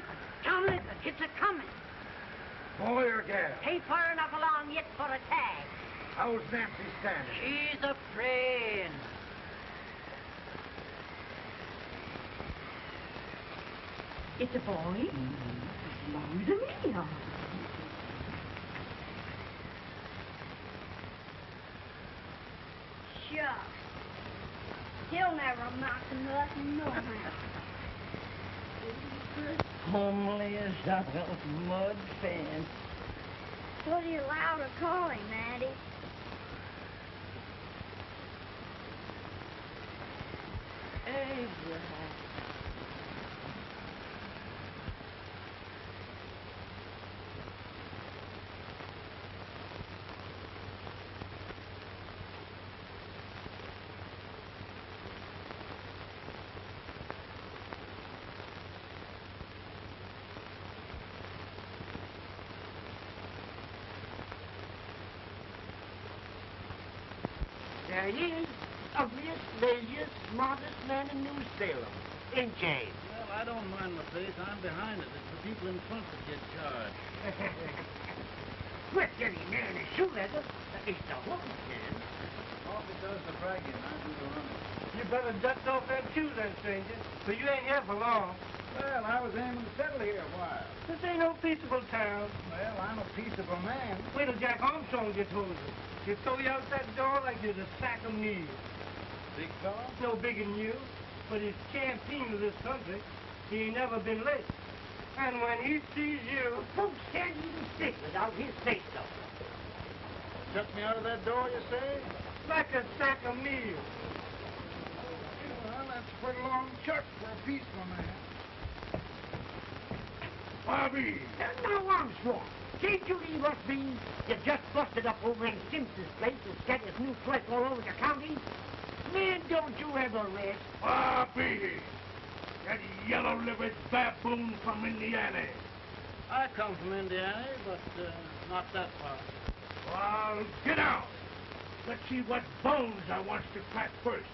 liquor. John liquor. It's a-coming. Boy or gal? Ain't far enough along yet for a tag. How's Nancy standing? She's a praying. It's a boy? Belongs to me, all right. Shucks. He'll never amount to nothing, no how. Homely as a mud fan. What are you allowed to call him, Maddie? Abraham. There he is, ugliest, laziest, smartest man in New Salem. Ain't James? Well, I don't mind my face. I'm behind it. It's the people in front that get charged. With any man is shoe leather, it's the hook man. Coffee does the bragging. I do the running. You better dust off that shoe then, stranger, for you ain't here for long. Well, I was aiming to settle here a while. This ain't no peaceable town. Well, I'm a peaceable man. Wait till Jack Armstrong gets hold of you. He'll throw you out that door like you're a sack of meat. Big fella? No bigger than you, but he's champion of this country. He ain't never been late. And when he sees you... Folks can't even stick without his say-so. Shut me out of that door, you say? like a sack of meal. Well, that's a pretty long shot for a peaceful man. Bobby! Now, Armstrong, can't you leave us be? You just busted up over in Simpson's place and scattered new flesh all over the county. Man, don't you ever rest. Bobby! That yellow-livered baboon from Indiana. I come from Indiana, but not that far. Well, get out. Let's see what bones I want to crack first.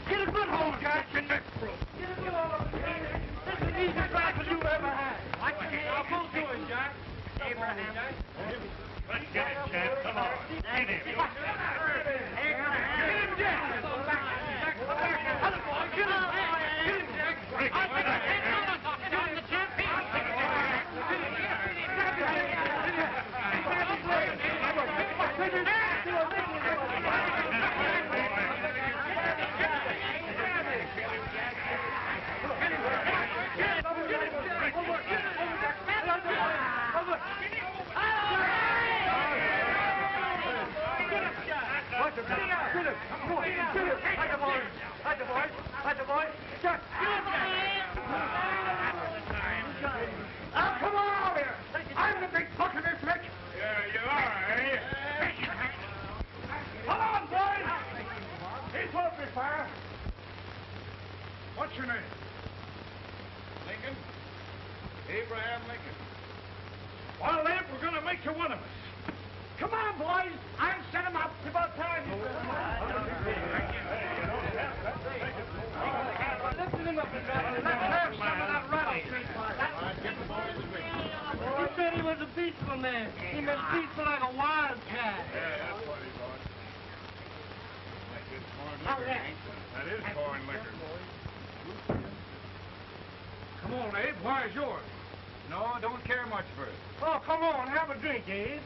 Get a good hold, Jack. Your neck broke. Get a good hold. This is the easiest rifle you ever had. Watch your head. I'll pull to him, Jack. Abraham. Let's get it, Jack. Come on. Get him. Get him, Jack. Come back. Other boy, get him. Get him, Jack. I'll take it. You're the champion. Come on over here. I'm the big buck of this lick. Yeah, you are, eh? Come on, boys. He's open fire. What's your name? Lincoln? Abraham Lincoln. Well, then, we're going to make you one of us. Come on, boys. I'll set him up. It's about time. Lifting him up and let's have some of that rattlesnake fire. He said he was a peaceful man. He meant peaceful like a wild cat. Yeah, that's what he thought. Like this foreign liquor. That is foreign liquor. Come on, Abe. Why is yours? No, I don't care much for it. Oh, come on. Have a drink, Abe.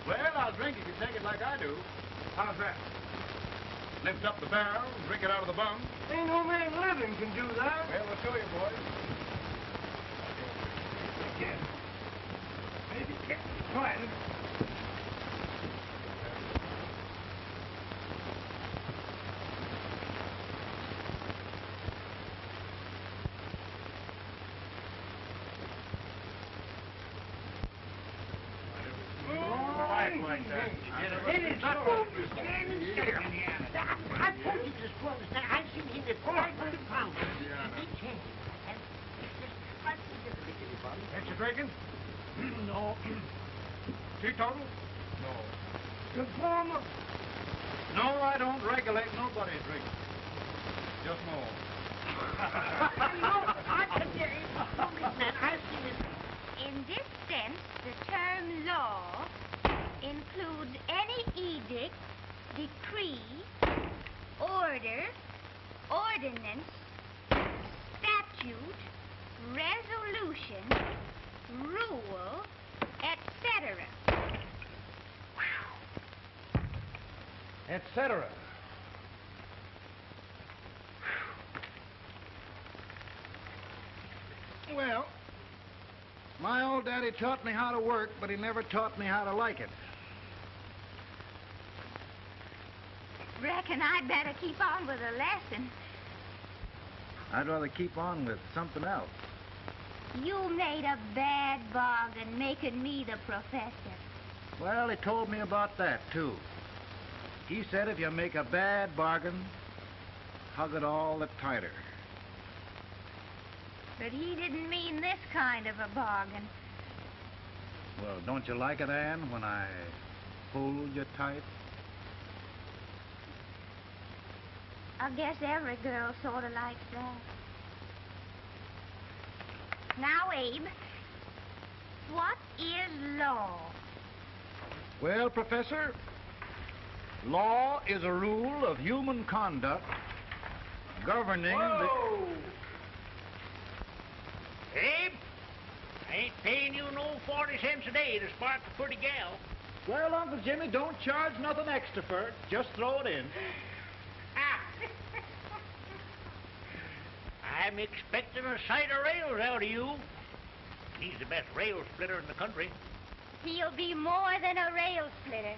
Well, I'll drink if you take it like I do. How's that? Lift up the barrel, drink it out of the bung. Ain't no man living can do that. Well, I'll show you, boys. Maybe can't try it. Like that. It is not standing still. I told you this was that. I've seen him at 500 pounds. Big hand. Ain't you drinking? No. Teetotal? No. Informer? No, I don't regulate nobody's drinking. Just more. I can hear you. Policeman, I've seen it. In this sense, the term law includes any edict, decree, order, ordinance, statute, resolution, rule, etc. Etc. Well, my old daddy taught me how to work, but he never taught me how to like it. Reckon I'd better keep on with the lesson. I'd rather keep on with something else. You made a bad bargain making me the professor. Well, he told me about that, too. He said if you make a bad bargain, hug it all the tighter. But he didn't mean this kind of a bargain. Well, don't you like it, Anne, when I hold you tight? I guess every girl sort of likes that. Now, Abe, what is law? Well, Professor, law is a rule of human conduct governing the... Abe, I ain't paying you no 40 cents a day to spark a pretty gal. Well, Uncle Jimmy, don't charge nothing extra for it. Just throw it in. I'm expecting a sight of rails out of you. He's the best rail splitter in the country. He'll be more than a rail splitter.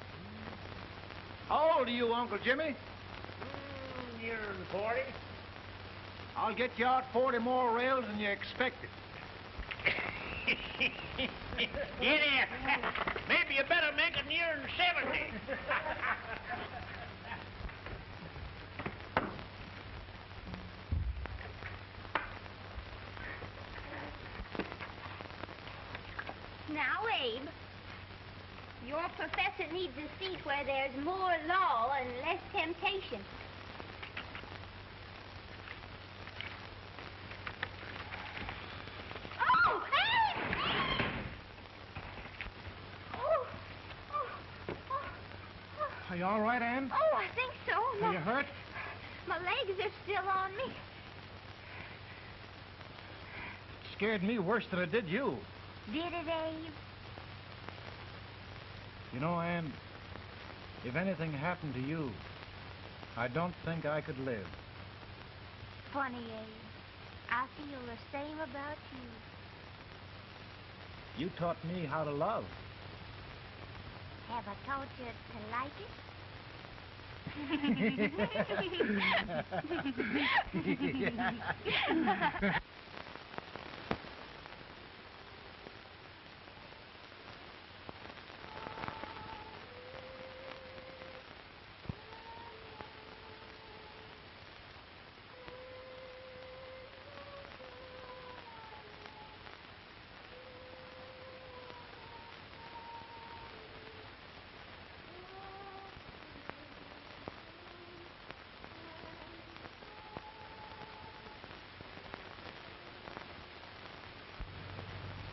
How old are you, Uncle Jimmy? Nearer than 40. I'll get you out 40 more rails than you expected. Yeah, maybe you better make it nearer than 70. Now, Abe, your professor needs a seat where there's more law and less temptation. Oh, Abe! Oh, Are you all right, Anne? oh, I think so. Are you hurt? My legs are still on me. Scared me worse than it did you. Did it, Abe? You know, Anne, if anything happened to you, I don't think I could live. Funny, Abe. I feel the same about you. You taught me how to love. Have I taught you to like it?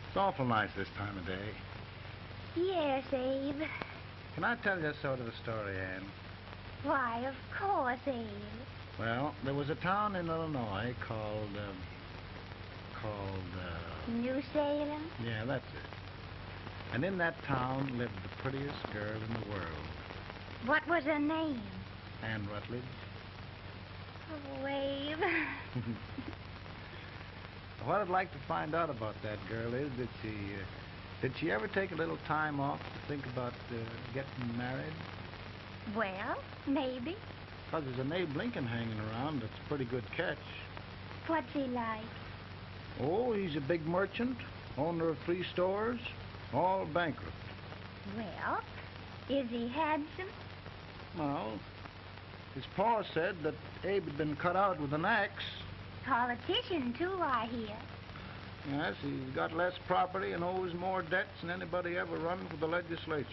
It's awful nice this time of day. Yes, Abe. Can I tell you sort of a story, Anne? Why, of course, Abe. Well, there was a town in Illinois called... New Salem? Yeah, that's it. And in that town lived the prettiest girl in the world, What was her name? Anne Rutledge. Oh, Abe. What I'd like to find out about that girl is did she ever take a little time off to think about getting married? Well, maybe. Because there's an Abe Lincoln hanging around that's a pretty good catch. What's he like? Oh, he's a big merchant, owner of 3 stores, all bankrupt. Well, is he handsome? Well, his pa said that Abe had been cut out with an axe. Politician, too, I hear. Yes, he's got less property and owes more debts than anybody ever run for the legislature.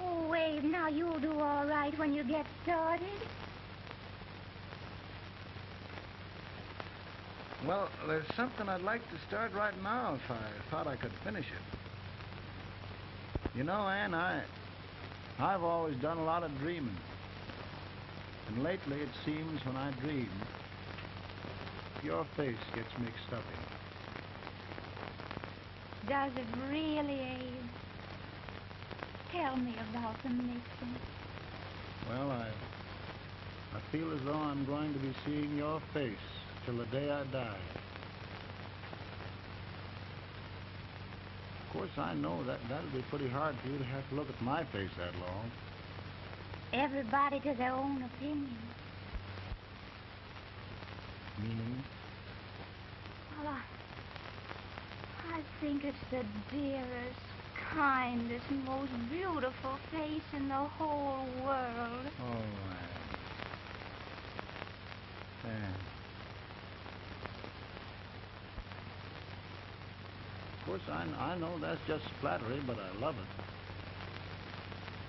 Oh, Abe, now you'll do all right when you get started. Well, there's something I'd like to start right now if I thought I could finish it. You know, Ann, I've always done a lot of dreaming. And lately it seems when I dream, your face gets mixed up in it. Does it really, Abe? Tell me about the mixing. Well, I feel as though I'm going to be seeing your face till the day I die. Of course, I know that'll be pretty hard for you to have to look at my face that long. Everybody to their own opinion. Meaning? Well, I think it's the dearest, kindest, most beautiful face in the whole world. Oh, Ann. Of course, I know that's just flattery, but I love it.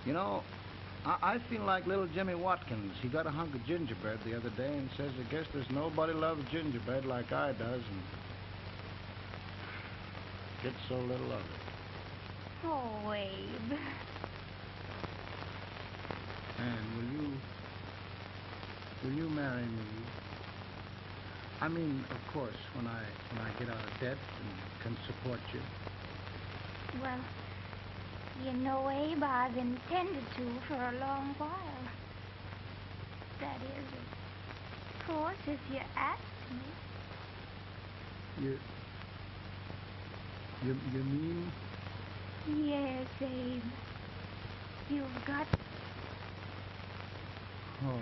You know, I feel like little Jimmy Watkins. He got a hunk of gingerbread the other day and says, I guess there's nobody loves gingerbread like I does, and gets so little of it. Oh, Abe. And will you marry me? I mean, of course, when I get out of debt and can support you. Well, you know, Abe, I've intended to for a long while. That is, of course, if you ask me. You mean? Yes, Abe. You've got... Oh,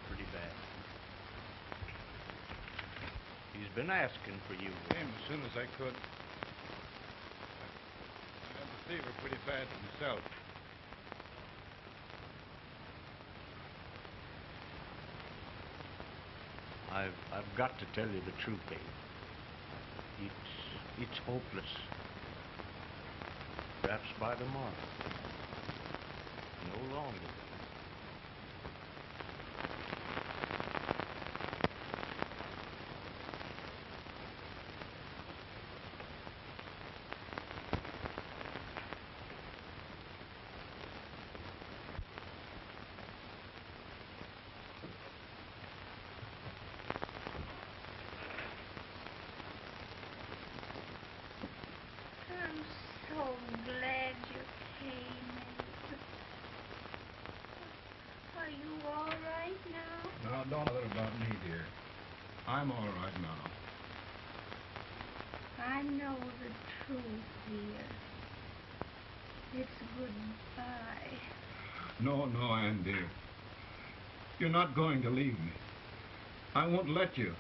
Pretty bad. He's been asking for you. Came as soon as I could. I had the fever pretty bad myself. I've got to tell you the truth, Abe. It's hopeless. Perhaps by tomorrow. No longer. I'm so glad you came, Abe. Are you all right now? now don't bother about me, dear. I'm all right now. I know the truth, dear. It's goodbye. No, Ann, dear. You're not going to leave me. I won't let you.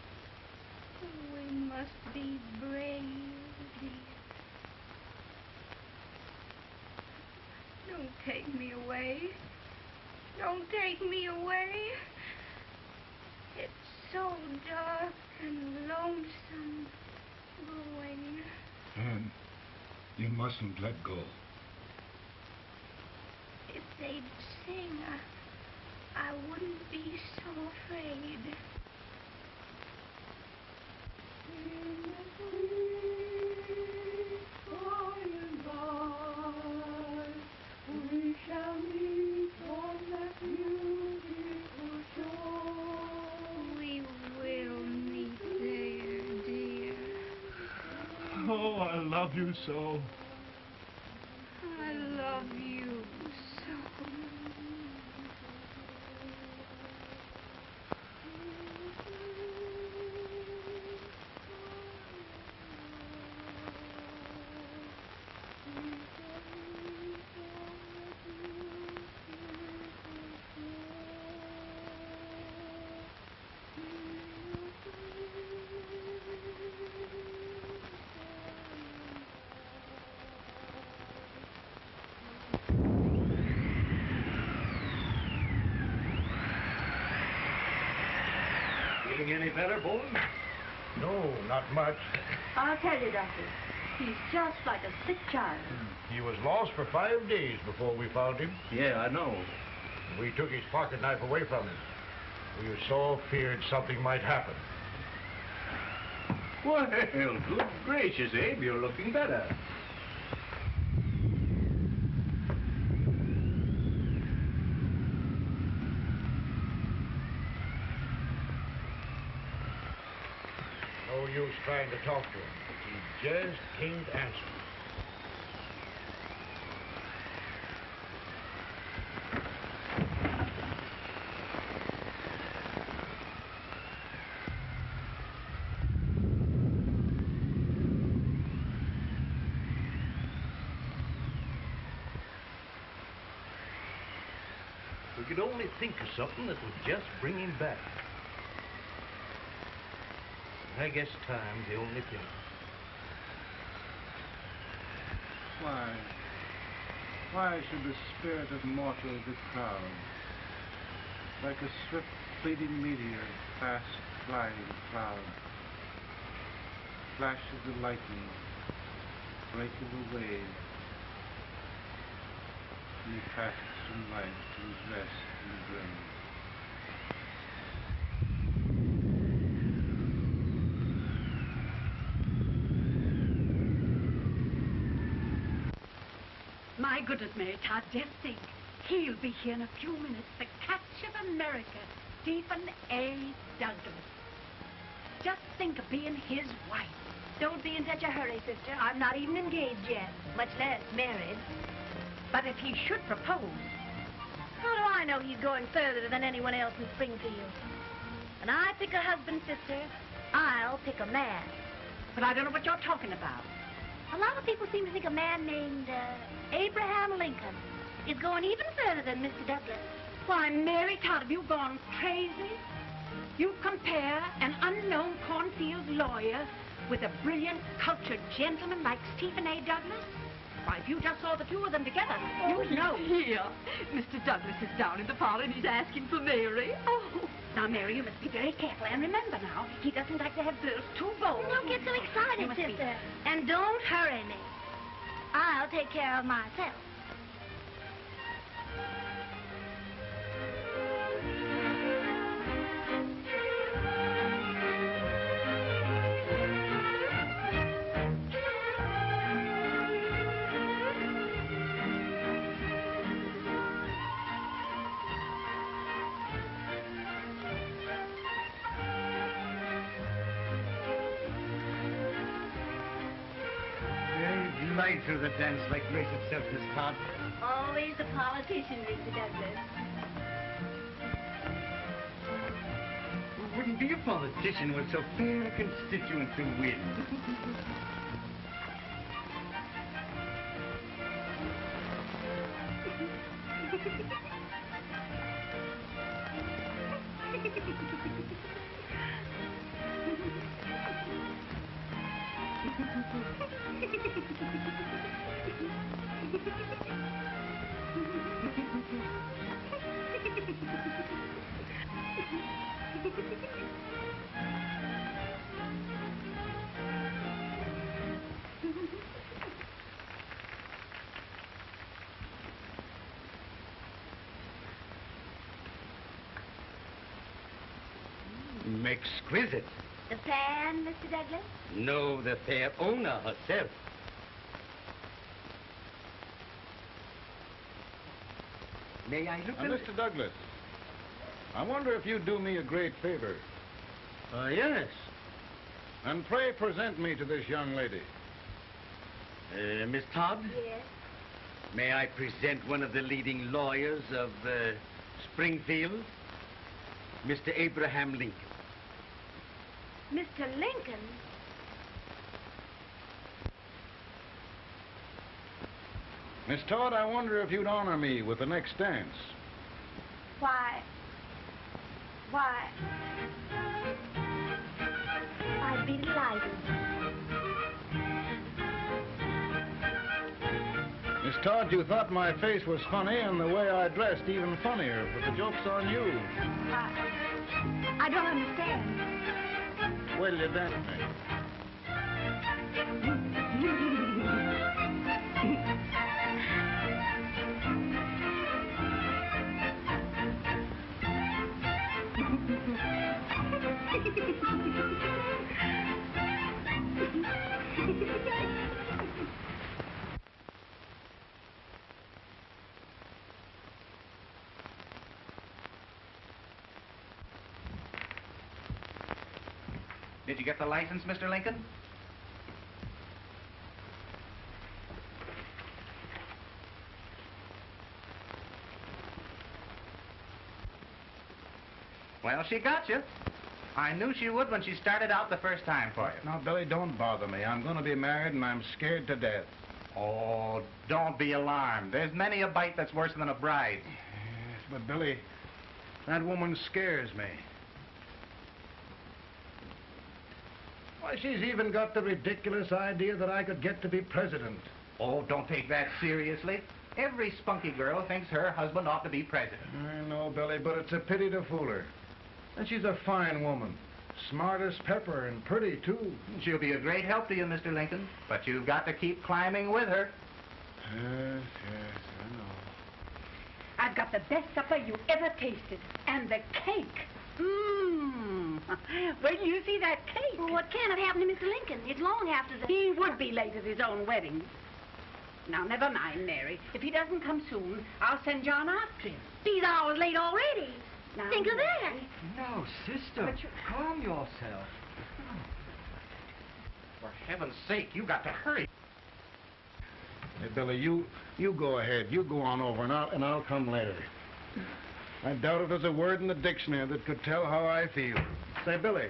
We must be brave, dear. Don't take me away. Don't take me away. It's so dark and lonesome going. Ann, you mustn't let go. If they'd sing, I wouldn't be so afraid. We shall meet on that beautiful shore. We will meet there, dear. Oh, I love you so. I love you so. any better, Bones? No, not much. I'll tell you, Doctor. He's just like a sick child. He was lost for 5 days before we found him. Yeah, I know. We took his pocket knife away from him. We were so feared something might happen. Well, good gracious, Abe, you're looking better. No use trying to talk to him. He just can't answer. We could only think of something that would just bring him back. I guess time's the only thing. Why should the spirit of mortal be proud? Like a swift fleeting meteor, fast flying cloud. Flash of the lightning, break of the wave. And he passes from life to his rest in the grave. My goodness, Mary Todd, just think. He'll be here in a few minutes. The catch of America, Stephen A. Douglas. Just think of being his wife. Don't be in such a hurry, sister. I'm not even engaged yet, much less married. But if he should propose, How do I know he's going further than anyone else in Springfield? When I pick a husband, sister, I'll pick a man. but I don't know what you're talking about. A lot of people seem to think a man named Abraham Lincoln is going even further than Mr. Douglas. Why, Mary Todd, have you gone crazy? You compare an unknown cornfield lawyer with a brilliant, cultured gentleman like Stephen A. Douglas? Why, if you just saw the two of them together, you'd know. Here, Mr. Douglas is down in the parlor and he's asking for Mary. Oh. Now, Mary, you must be very careful. And remember now, he doesn't like to have girls too bold. Don't get so You excited, must be- sister. And don't hurry me. I'll take care of myself. Right through the dance like grace itself, Miss Todd. Always the politician, Mr. Douglas. Wouldn't be a politician with so fair a constituent to win. Exquisite. The fan, Mr. Douglas? No, the fair owner herself. May I look Now, Mr. Douglas, I wonder if you'd do me a great favor. Yes. And pray present me to this young lady. Miss Todd? Yes. May I present one of the leading lawyers of Springfield? Mr. Abraham Lincoln. Mr. Lincoln? Miss Todd, I wonder if you'd honor me with the next dance. Why, I'd be delighted. Miss Todd, you thought my face was funny and the way I dressed even funnier, but the joke's on you. I don't understand. Wait till you dance with me. Did you get the license, Mr. Lincoln? Well, she got you. I knew she would when she started out the first time for you. Now, Billy, don't bother me. I'm going to be married, and I'm scared to death. Oh, don't be alarmed. There's many a bite that's worse than a bride. Yes, but, Billy, that woman scares me. Why, she's even got the ridiculous idea that I could get to be president. Oh, don't take that seriously. Every spunky girl thinks her husband ought to be president. I know, Billy, but it's a pity to fool her. And she's a fine woman. Smart as pepper and pretty, too. She'll be a great help to you, Mr. Lincoln. But you've got to keep climbing with her. Yes, I know. I've got the best supper you ever tasted. And the cake. Mmm. Wait till you see that cake. Well, what can have happened to Mr. Lincoln? It's long after the... He would be late at his own wedding. Now, never mind, Mary. If he doesn't come soon, I'll send John after him. He's hours late already. Now, Think of that. Mary. No, sister. Calm yourself. For heaven's sake, you got to hurry. Hey, Billy, you go ahead. You go on over, and I'll come later. I doubt if there's a word in the dictionary that could tell how I feel. Say, Billy,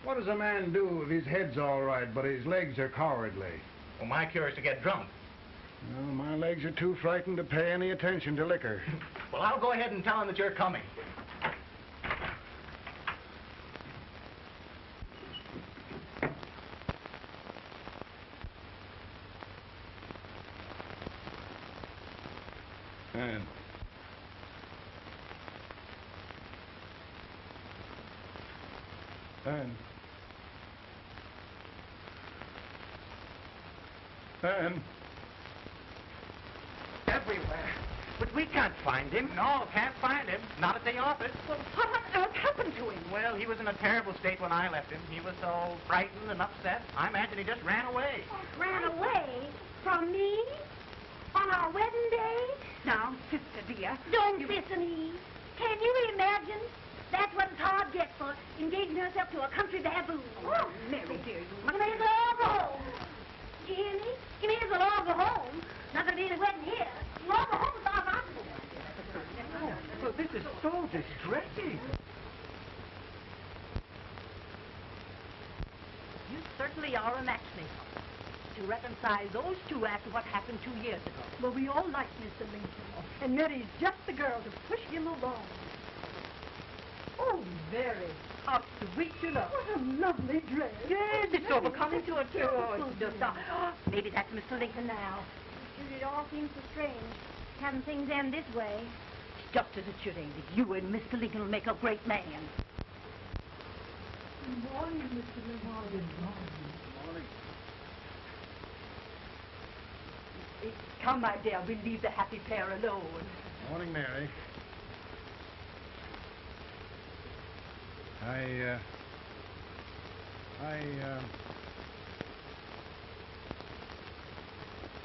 what does a man do if his head's all right, but his legs are cowardly? Well, my cure is to get drunk. Well, my legs are too frightened to pay any attention to liquor. Well, I'll go ahead and tell him that you're coming. Ann. Everywhere. But we can't find him. No, can't find him. Not at the office. Well, what on earth happened to him? Well, he was in a terrible state when I left him. He was so frightened and upset. I imagine he just ran away. Ran away from me? On our wedding day? Now, sister dear. Don't listen, Eve. Can you imagine? That's what it's hard gets for engaging herself to a country baboon. Oh, Mary, dear, you You may as well all go home. You hear me? You may as well all go home. Not gonna be any wedding here. You all go home as far as possible. Well, this is so distressing. You certainly are a matchmaker. To reconcile those two after what happened 2 years ago. Well, we all like Mr. Lincoln, and Mary's just the girl to push him along. Oh, Mary, how sweet you look. What a lovely dress. Yes, it's overcoming to a too. Maybe that's Mr. Lincoln now. It all seems so strange, having things end this way. Just as it should, Amy. You and Mr. Lincoln will make a great man. Good morning, Mr. Lincoln. Morning. Come, my dear, we'll leave the happy pair alone. Morning, Mary.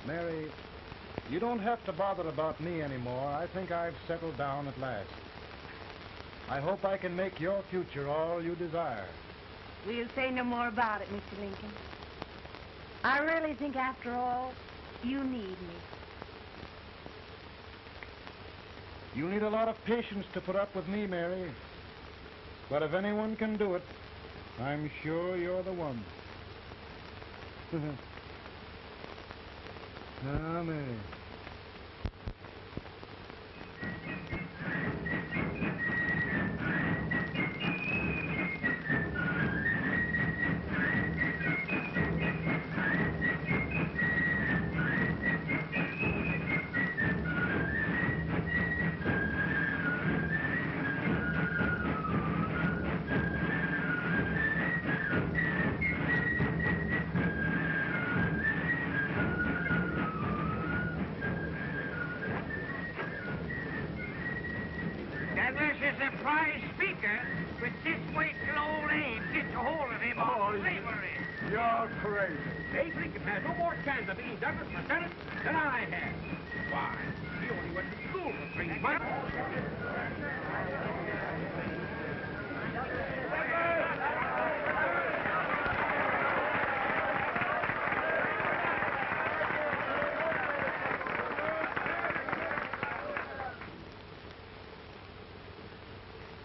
Mary, you don't have to bother about me anymore. I think I've settled down at last. I hope I can make your future all you desire. We'll say no more about it, Mr. Lincoln. I really think, after all, you need me. You need a lot of patience to put up with me, Mary. But if anyone can do it, I'm sure you're the one. Ah, Mary. try speaker, but this way till old Abe gets a hold of him on slavery. You're crazy. Abe Lincoln has no more chance of being Douglas for Senate than I have. Why, he only went to school for 3 months.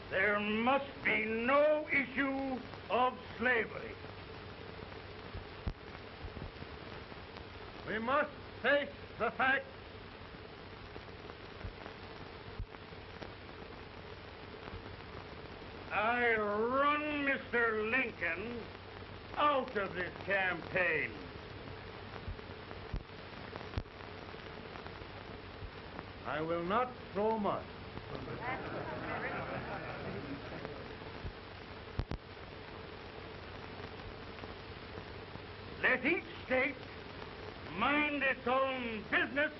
There must be no issue of slavery. We must face the fact I run Mr. Lincoln out of this campaign. I will not throw mud. Let each state mind its own business,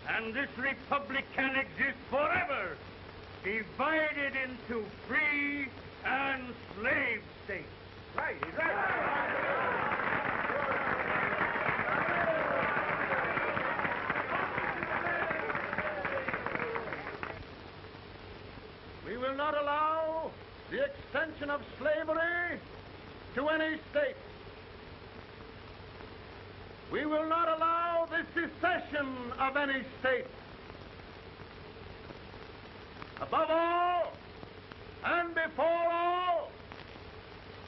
and this republic can exist forever, divided into free and slave states. Right, he's right. We will not allow the extension of slavery to any state. We will not allow the secession of any state. Above all, and before all,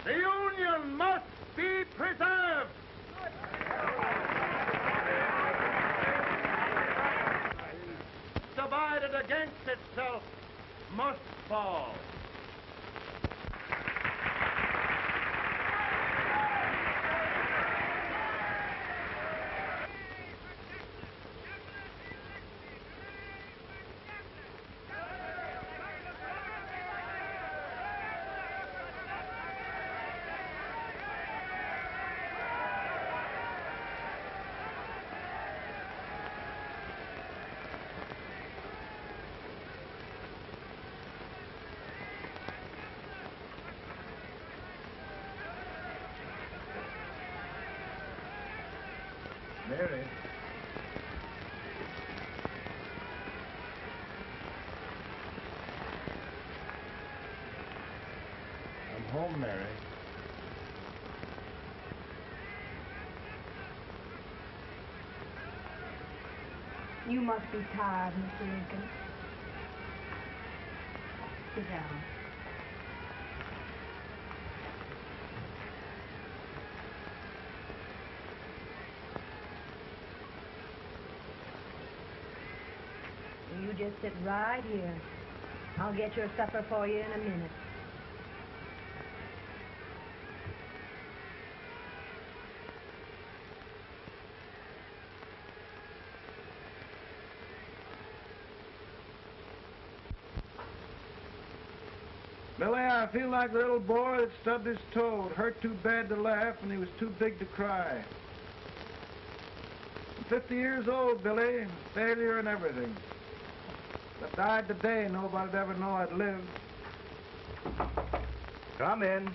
the Union must be preserved. Divided against itself must fall. Mary. I'm home, Mary. You must be tired, Mr. Lincoln. Sit down. You just sit right here. I'll get your supper for you in a minute. Billy, I feel like the little boy that stubbed his toe. It hurt too bad to laugh, and he was too big to cry. I'm 50 years old, Billy. Failure and everything. If I died today, nobody'd ever know I'd lived. Come in.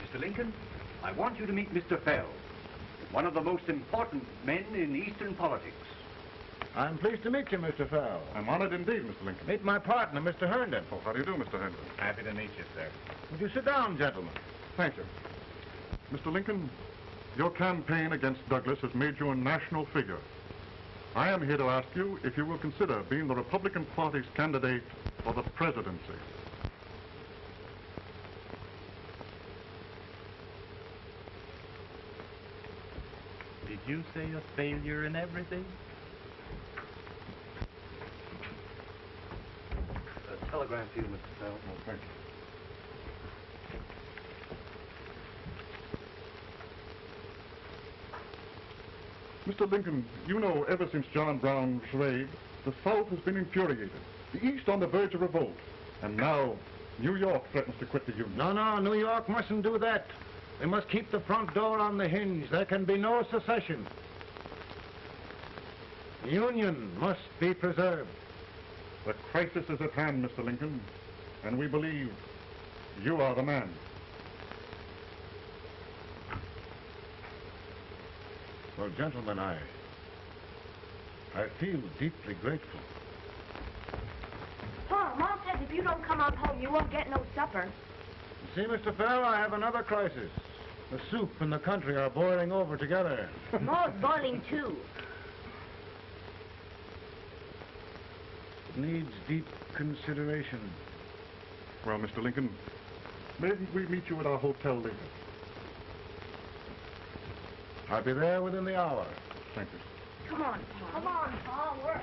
Mr. Lincoln, I want you to meet Mr. Fell, one of the most important men in Eastern politics. I'm pleased to meet you, Mr. Fell. I'm honored indeed, Mr. Lincoln. Meet my partner, Mr. Herndon. Oh, how do you do, Mr. Herndon? Happy to meet you, sir. Would you sit down, gentlemen? Thank you. Mr. Lincoln, your campaign against Douglas has made you a national figure. I am here to ask you if you will consider being the Republican Party's candidate for the presidency. Did you say a failure in everything? A telegram for you, Mr. Fell. Oh, thank you. Mr. Lincoln, you know ever since John Brown's raid, the South has been infuriated, the East on the verge of revolt, and now New York threatens to quit the Union. No, New York mustn't do that. They must keep the front door on the hinge. There can be no secession. The Union must be preserved. The crisis is at hand, Mr. Lincoln, and we believe you are the man. Well, gentlemen, I feel deeply grateful. Pa, Mom says if you don't come on home, you won't get no supper. See, Mr. Fell, I have another crisis. The soup and the country are boiling over together. Ma's boiling, too. It needs deep consideration. Well, Mr. Lincoln, maybe we meet you at our hotel later. I'll be there within the hour. Thank you. Come on, Pa. Come on, Pa. We're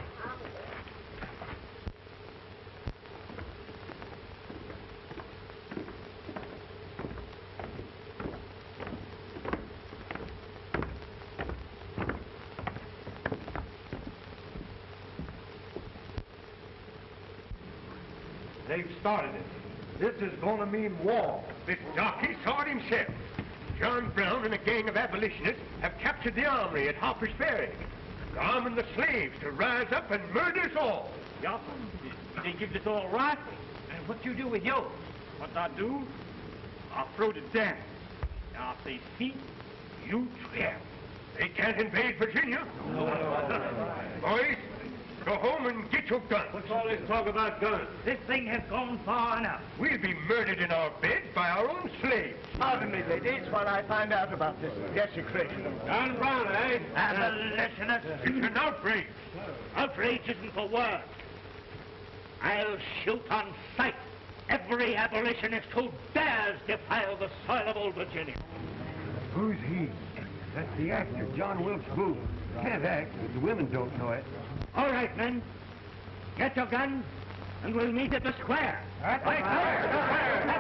They've started it. This is going to mean war. The darky saw it himself. John Brown and a gang of abolitionists have captured the armory at Harper's Ferry. They're arming the slaves to rise up and murder us all. Yup. They give us all rifles. And what you do with yours? What I do? I throw the down. Now, if they see, you trap. They can't invade Virginia. Boys, go home and get your guns. What's all this talk about guns? This thing has gone far enough. We'll be murdered in our bed by our own slaves. Pardon me, ladies, while I find out about this desecration. John Brown, eh? Abolitionists. It's an outrage. Outrage isn't for words. I'll shoot on sight every abolitionist who dares defile the soil of old Virginia. Who's he? That's the actor, John Wilkes Booth. Can't act, but the women don't know it. All right, men. Get your guns, and we'll meet at the square. At the square!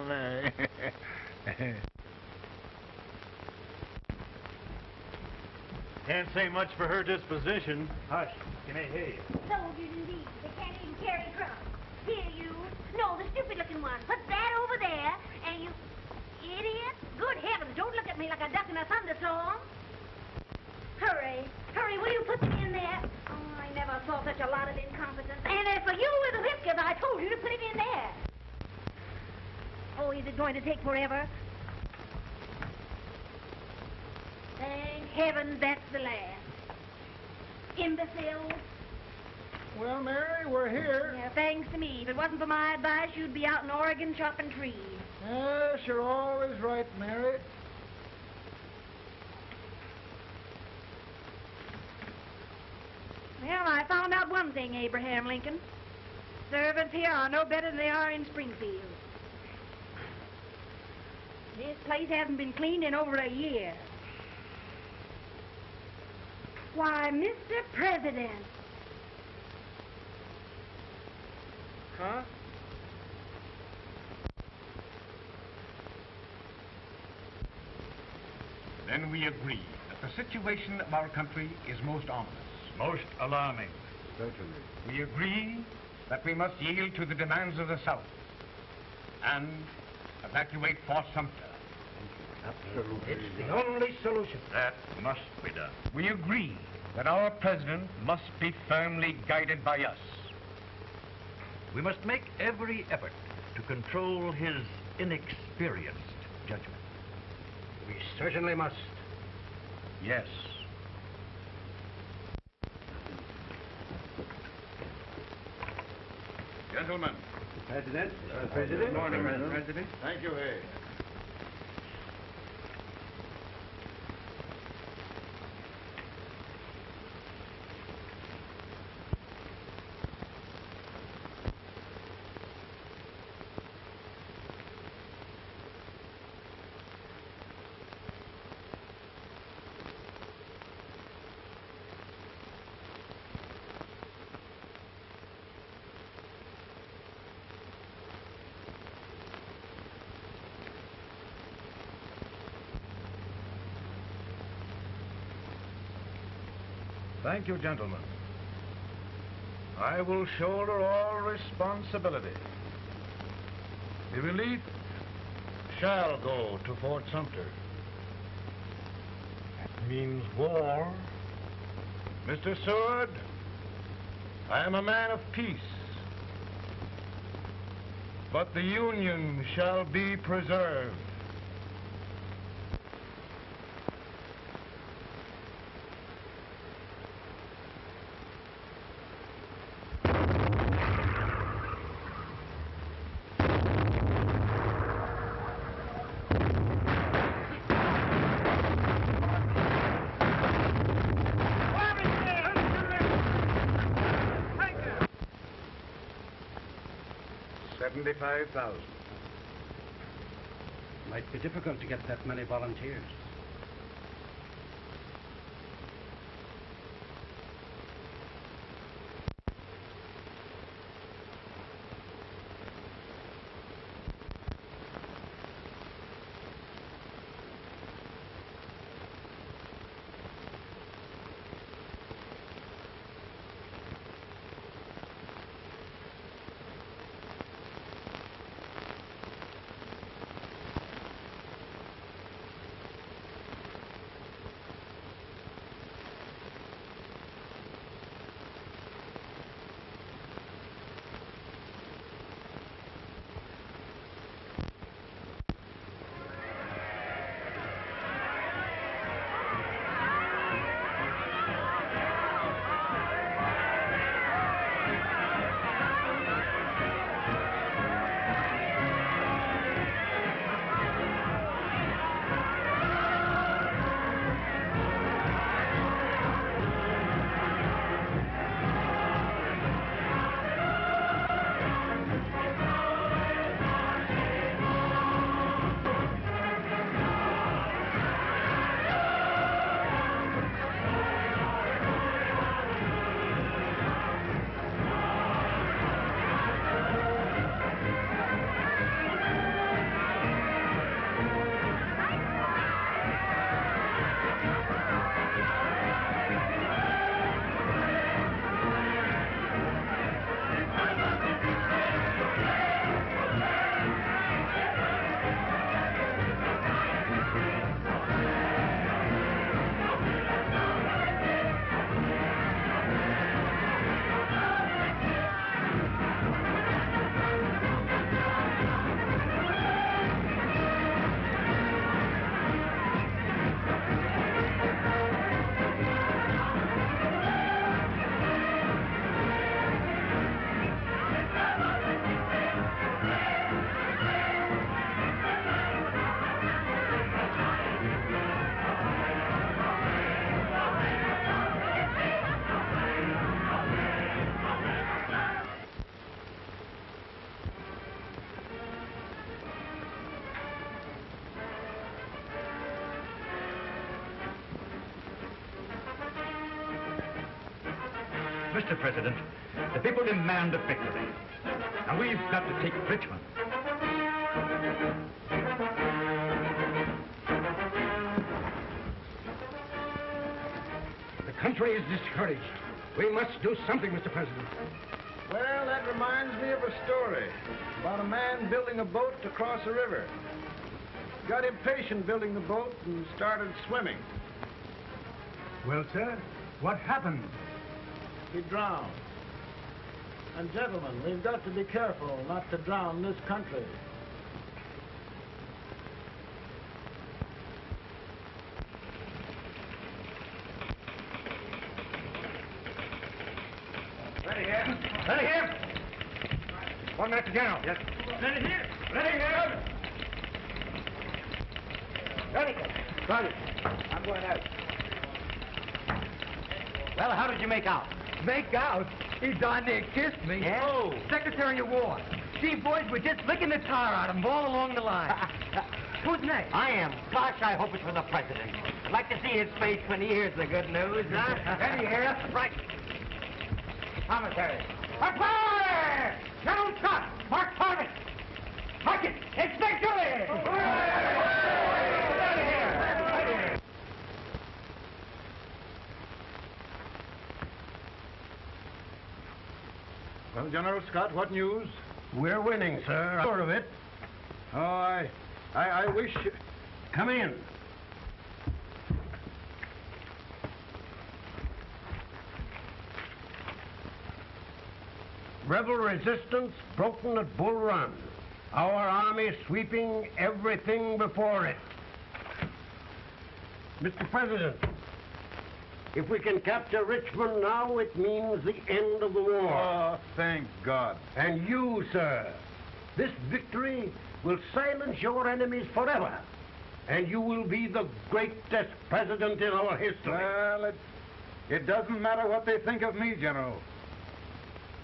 Mary. Can't say much for her disposition. Hush. Can I hear you? soldiers indeed. They can't even carry drums. Here, you. No, the stupid-looking one. Put that over there, and you... Idiot. Good heavens, don't look at me like a duck in a thunderstorm. Hurry. Hurry, will you put them in there? Oh, I never saw such a lot of incompetence. And as for you with the whiskers, I told you to put it in there. Oh, is it going to take forever? Thank heavens that's the last. Imbecile. Well, Mary, we're here. Yeah, thanks to me. If it wasn't for my advice, you'd be out in Oregon chopping trees. Yes, you're always right, Mary. Well, I found out one thing, Abraham Lincoln. Servants here are no better than they are in Springfield. This place hasn't been cleaned in over a year. Why, Mr. President. Huh? Then we agree that the situation of our country is most ominous. Most alarming. Certainly. We agree that we must yield to the demands of the South and evacuate Fort Sumter. Absolutely. It's the only solution. That must be done. We agree that our president must be firmly guided by us. We must make every effort to control his inexperienced judgment. We certainly must. Yes. Gentlemen. President? President. Good morning, President. Thank you, Hay. Thank you, gentlemen. I will shoulder all responsibility. The relief shall go to Fort Sumter. That means war. Mr. Seward, I am a man of peace. But the Union shall be preserved. $75,000. Might be difficult to get that many volunteers. Mr. President, the people demand a victory. Now we've got to take Richmond. The country is discouraged. We must do something, Mr. President. Well, that reminds me of a story about a man building a boat to cross a river. Got impatient building the boat and started swimming. Well, sir, what happened? He drowned. And gentlemen, we've got to be careful not to drown this country. Ready here. Ready here. One minute to general. Yes. Ready here. Ready here. Ready. Got it. I'm going out. Well, how did you make out? Make out? He darn near kissed me. Yeah? Oh, Secretary of War. See, boys, we're just licking the tar out of him all along the line. Who's next? I am. Gosh, I hope it's for the president. I'd like to see his face when he hears the good news, huh? Ready here. Right. Commissary. Fire! General shot! Mark target! Mark it! It's victory! Well, General Scott, what news? We're winning, sir. I'm sure of it. Oh, I wish... Come in. Rebel resistance broken at Bull Run. Our army sweeping everything before it. Mr. President, if we can capture Richmond now, it means the end of the war. Oh, thank God. And you, sir, this victory will silence your enemies forever. And you will be the greatest president in our history. Well, it doesn't matter what they think of me, General.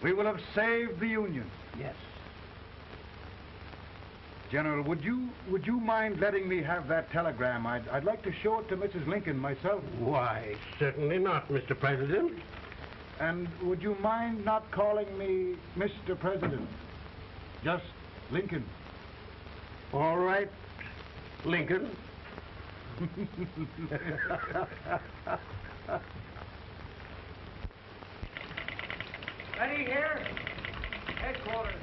We will have saved the Union. Yes. General, would you mind letting me have that telegram? I'd like to show it to Mrs. Lincoln myself. Why, certainly not, Mr. President. And would you mind not calling me Mr. President? Just Lincoln. All right, Lincoln. Ready here? Headquarters.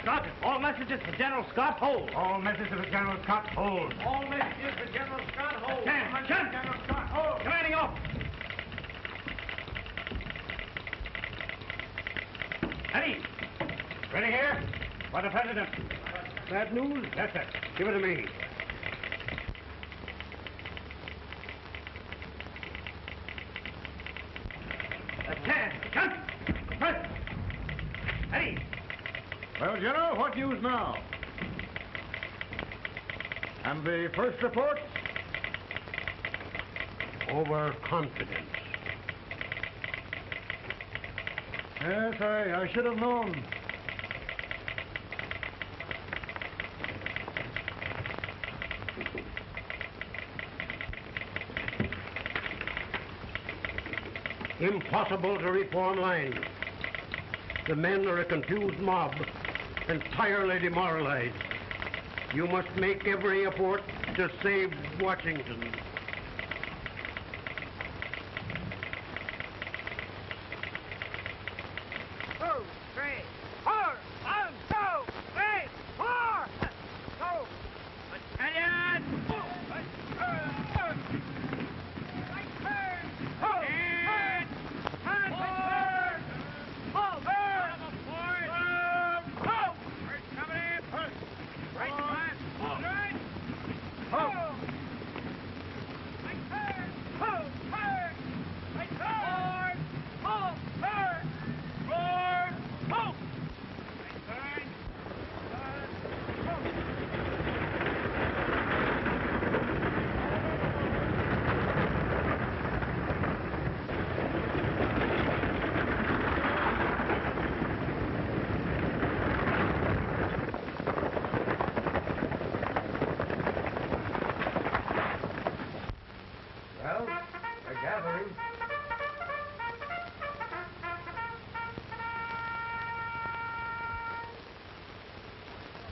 Scott, all messages for General Scott, hold. All messages for General Scott, hold. All messages for General Scott, hold. Stand. General Scott, hold. Commanding officer. Ready? Ready here? For the President. Bad news? Yes, sir. Give it to me. Stand. President. Ready? Well, General, what news now? And the first report? Overconfidence. Yes, I should have known. Impossible to reform lines. The men are a confused mob, entirely demoralized. You must make every effort to save Washington.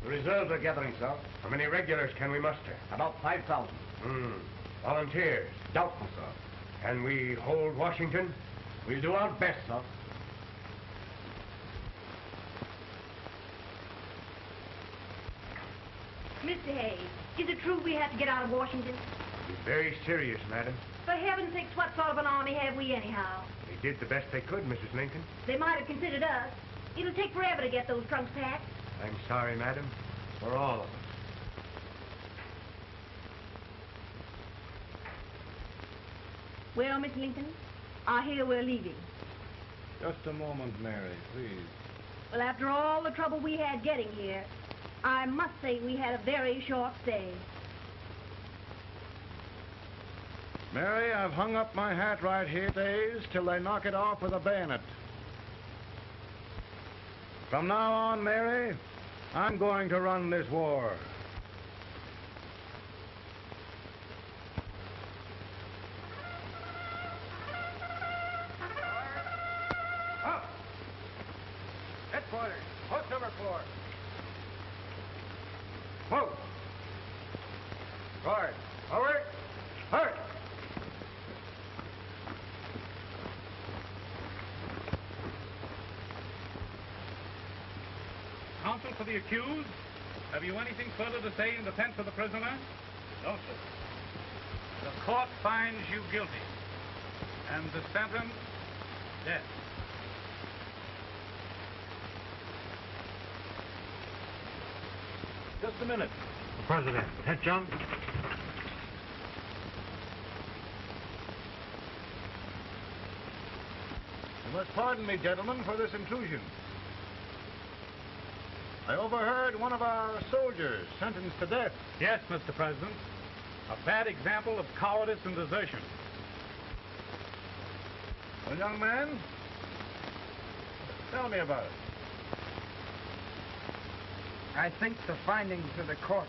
The reserves are gathering, sir. How many regulars can we muster? About 5,000. Volunteers? Doubtful, sir. Can we hold Washington? We'll do our best, sir. Mr. Hayes, is it true we have to get out of Washington? He's very serious, madam. For heaven's sakes, what sort of an army have we anyhow? They did the best they could, Mrs. Lincoln. They might have considered us. It'll take forever to get those trunks packed. I'm sorry, madam, for all of us. Well, Miss Lincoln, I hear we're leaving. Just a moment, Mary, please. Well, after all the trouble we had getting here, I must say we had a very short stay. Mary, I've hung up my hat right here days till they knock it off with a bayonet. From now on, Mary, I'm going to run this war. Up! Headquarters, post number 4. Move! Forward! Forward! Forward! counsel for the accused, have you anything further to say in defense of the prisoner? No, sir. The court finds you guilty, and the sentence, death. Just a minute. President, attention. You must pardon me, gentlemen, for this intrusion. I overheard one of our soldiers sentenced to death. Yes, Mr. President. A bad example of cowardice and desertion. Well, young man, tell me about it. I think the findings of the court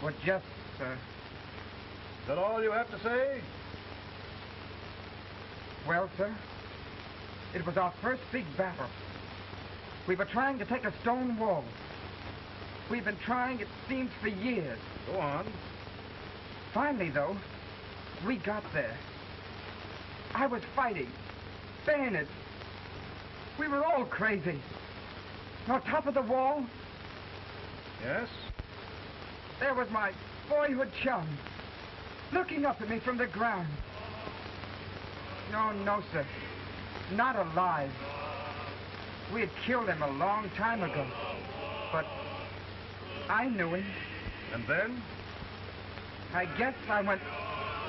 were just, sir. Is that all you have to say? Well, sir, it was our first big battle. We were trying to take a stone wall. We've been trying, it seems, for years. Go on. Finally, though, we got there. I was fighting. Bayonets. We were all crazy. On top of the wall, yes, there was my boyhood chum, looking up at me from the ground. No, sir. Not alive. We had killed him a long time ago. But I knew him. And then? I guess I went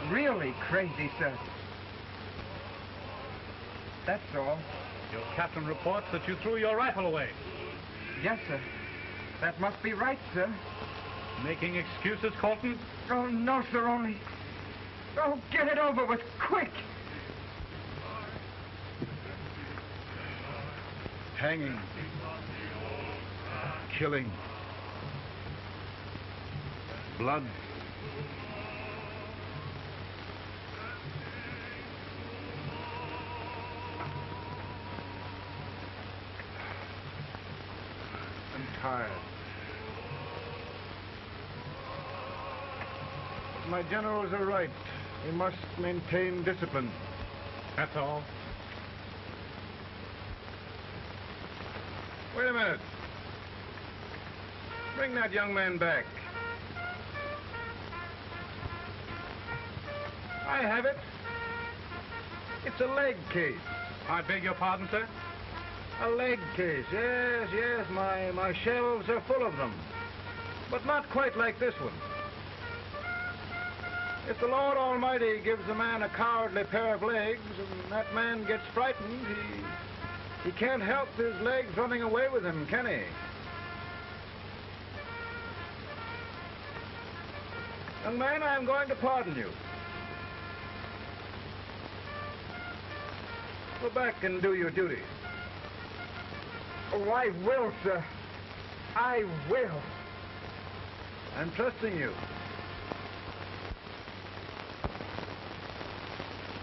really crazy, sir. That's all. Your captain reports that you threw your rifle away. Yes, sir. That must be right, sir. Making excuses, Colton? Oh, no, sir, only... Oh, get it over with, quick! Hanging. Killing. Blood. I'm tired. My generals are right. We must maintain discipline. That's all. Wait a minute. Bring that young man back. I have it. It's a leg case. I beg your pardon, sir? A leg case, yes. My shelves are full of them. But not quite like this one. If the Lord Almighty gives a man a cowardly pair of legs and that man gets frightened, he can't help his legs running away with him, can he? Young man, I'm going to pardon you. Go back and do your duty. Oh, I will, sir. I will. I'm trusting you.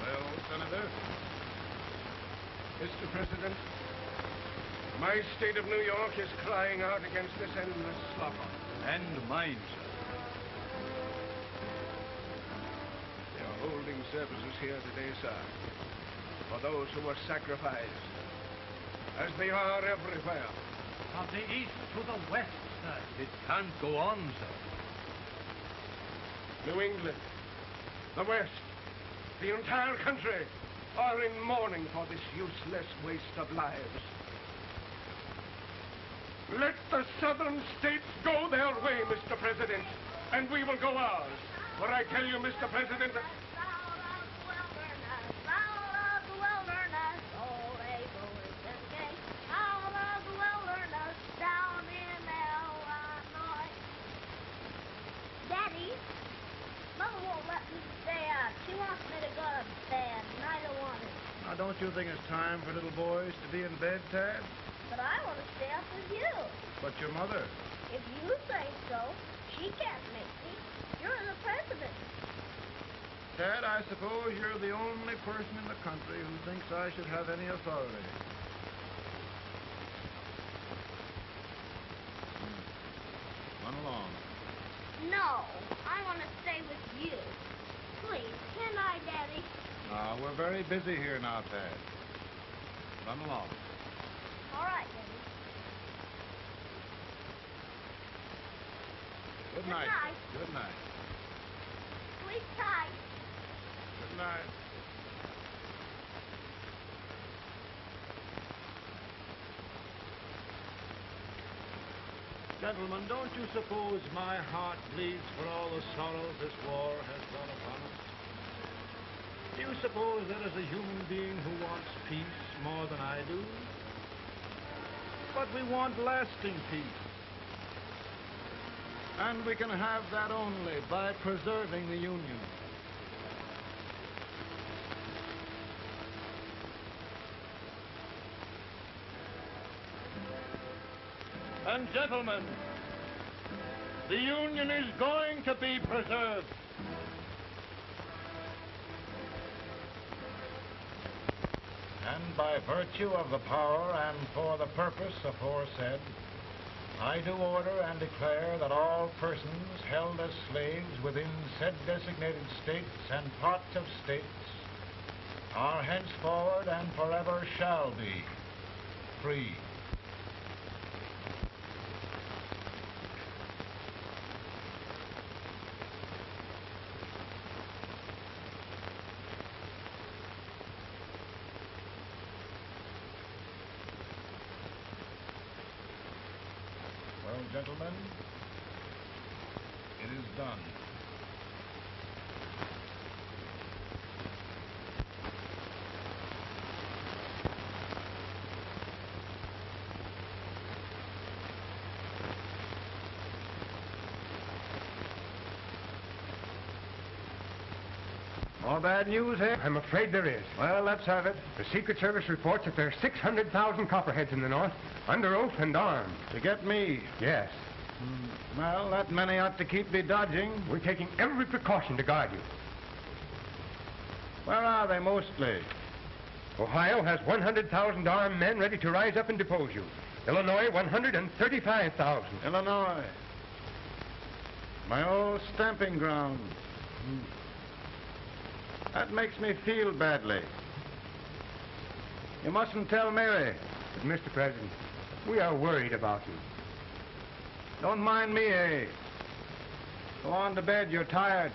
Well, Senator, Mr. President, my state of New York is crying out against this endless slaughter. And mine, sir. They are holding services here today, sir, for those who were sacrificed, as they are everywhere. From the east to the west, sir. It can't go on, sir. New England, the West, the entire country are in mourning for this useless waste of lives. Let the southern states go their way, Mr. President, and we will go ours. For I tell you, Mr. President, Daddy, Mother won't let me stay out. She wants me to go to bed, and I don't want it. Now, don't you think it's time for little boys to be in bed, Tad? But I want to stay up with you. But your mother. If you say so, she can't make me. You're the president. Tad, I suppose you're the only person in the country who thinks I should have any authority. Run along. No, I want to stay with you. Please, can I, Daddy? We're very busy here now, Tad. Run along. All right, Daddy. Good night. Good night. Sleep tight. Good night. Gentlemen, don't you suppose my heart bleeds for all the sorrows this war has brought upon us? Do you suppose there is a human being who wants peace more than I do? But we want lasting peace. And we can have that only by preserving the Union. And gentlemen, the Union is going to be preserved. And by virtue of the power and for the purpose aforesaid, I do order and declare that all persons held as slaves within said designated states and parts of states are henceforward and forever shall be free. Well, gentlemen, it is done. More bad news here? I'm afraid there is. Well, let's have it. The Secret Service reports that there are 600,000 Copperheads in the North, under oath and armed. To get me? Yes. Well, that many ought to keep me dodging. We're taking every precaution to guard you. Where are they mostly? Ohio has 100,000 armed men ready to rise up and depose you. Illinois, 135,000. Illinois. My old stamping ground. That makes me feel badly. You mustn't tell Mary. But, Mr. President, we are worried about you. Don't mind me, eh? Go on to bed. You're tired.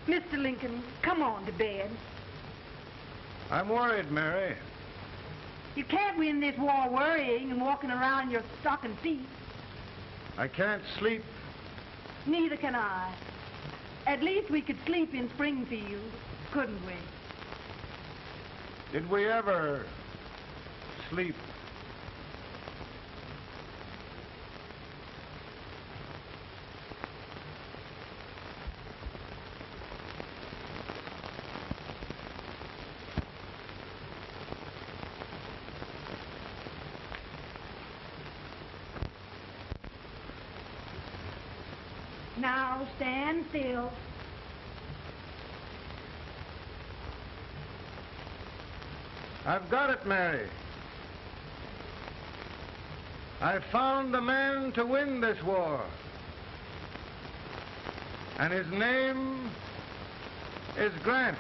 Mr. Lincoln, come on to bed. I'm worried, Mary. You can't win this war worrying and walking around in your stocking feet. I can't sleep. Neither can I. At least we could sleep in Springfield, couldn't we? Did we ever sleep? Now stand still. I've got it, Mary. I found the man to win this war. And his name is Grant.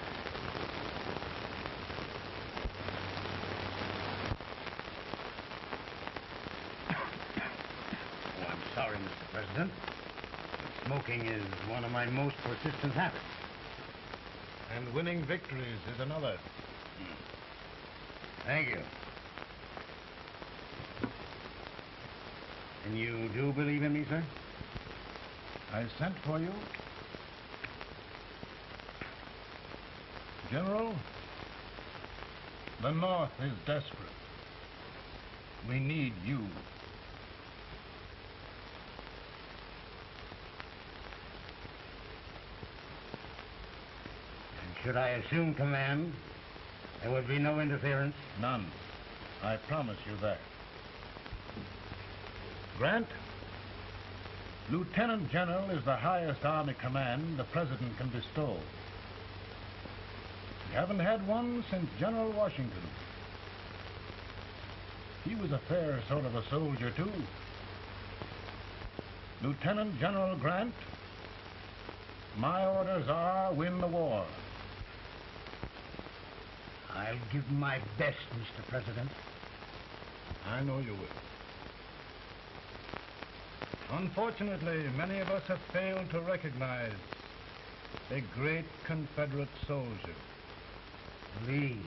Oh, I'm sorry, Mr. President. Smoking is one of my most persistent habits. And winning victories is another. Thank you. And you do believe in me, sir? I sent for you. General, the North is desperate. We need you. Should I assume command, there would be no interference? None. I promise you that. Grant, Lieutenant General is the highest army command the President can bestow. haven't had one since General Washington. He was a fair sort of a soldier, too. Lieutenant General Grant, my orders are win the war. I'll give my best, Mr. President. I know you will. Unfortunately, many of us have failed to recognize a great Confederate soldier, Lee.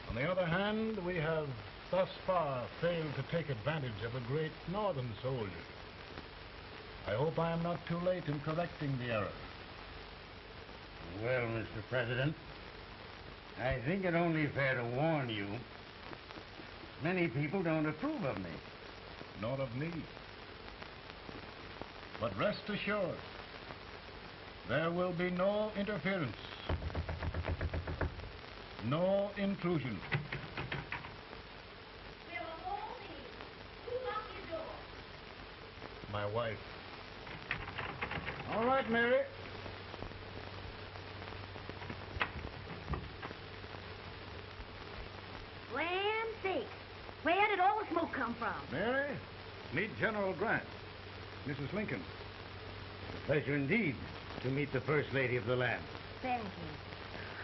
On the other hand, we have thus far failed to take advantage of a great Northern soldier. I hope I am not too late in correcting the error. Well, Mr. President, I think it only fair to warn you. Many people don't approve of me. Nor of me. But rest assured, there will be no interference, no intrusion. My wife. All right, Mary. Land sakes. Where did all the smoke come from? Mary, meet General Grant, Mrs. Lincoln. A pleasure indeed to meet the First Lady of the land. Thank you.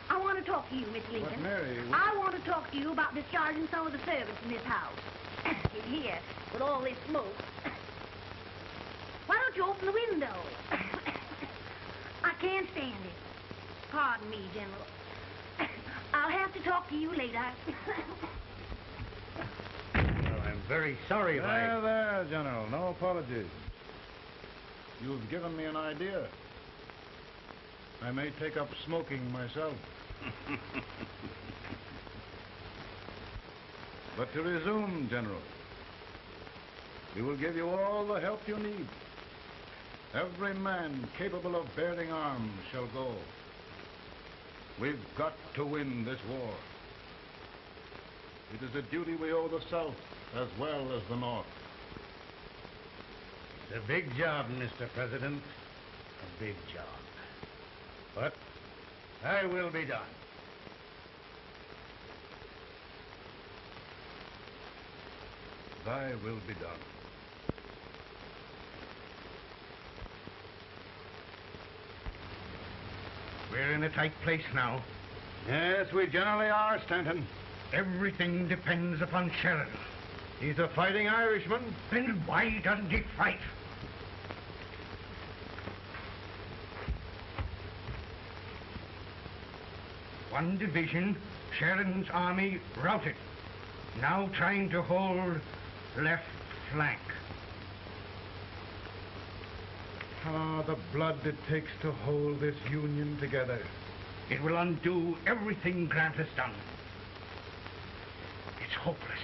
I want to talk to you, Miss Lincoln. But, Mary... I want to talk to you about discharging some of the servants in this house. In here, with all this smoke. Why don't you open the window? I can't stand it. Pardon me, General. I'll have to talk to you later. Well, I'm very sorry if There, General. No apologies. You've given me an idea. I may take up smoking myself. But to resume, General, we will give you all the help you need. Every man capable of bearing arms shall go. We've got to win this war. It is a duty we owe the South as well as the North. It's a big job, Mr. President. A big job. But I will be done. Thy will be done. We're in a tight place now. Yes, we generally are, Stanton. Everything depends upon Sheridan. He's a fighting Irishman. Then why doesn't he fight? One division, Sheridan's army, routed. Now trying to hold left flank. Ah, the blood it takes to hold this Union together. It will undo everything Grant has done. It's hopeless.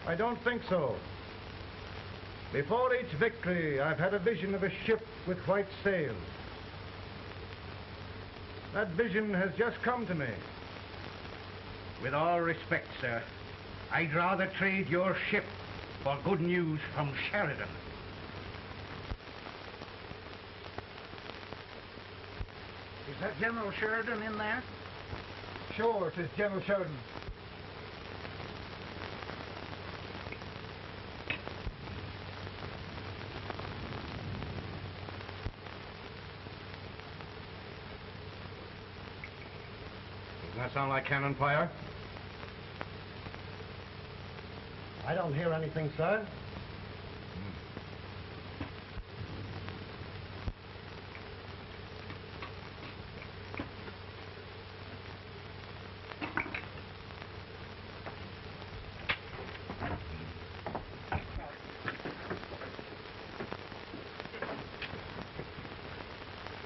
I don't think so. Before each victory, I've had a vision of a ship with white sails. That vision has just come to me. With all respect, sir, I'd rather trade your ship for good news from Sheridan. Is that General Sheridan in there? Sure, it is General Sheridan. Doesn't that sound like cannon fire? I don't hear anything, sir.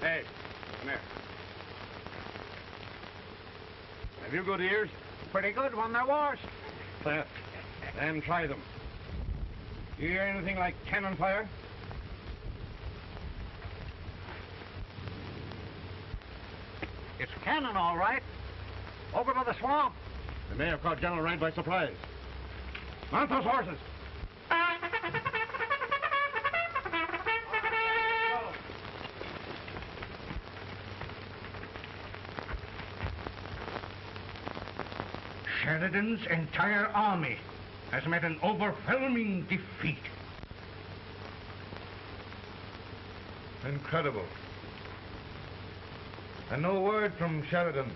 Hey, come here. Have you good ears? Pretty good when they're washed. Then try them. You hear anything like cannon fire? It's cannon, all right. Over by the swamp. They may have caught General Grant by surprise. Mount those horses. Sheridan's entire army has met an overwhelming defeat. Incredible. And no word from Sheridan.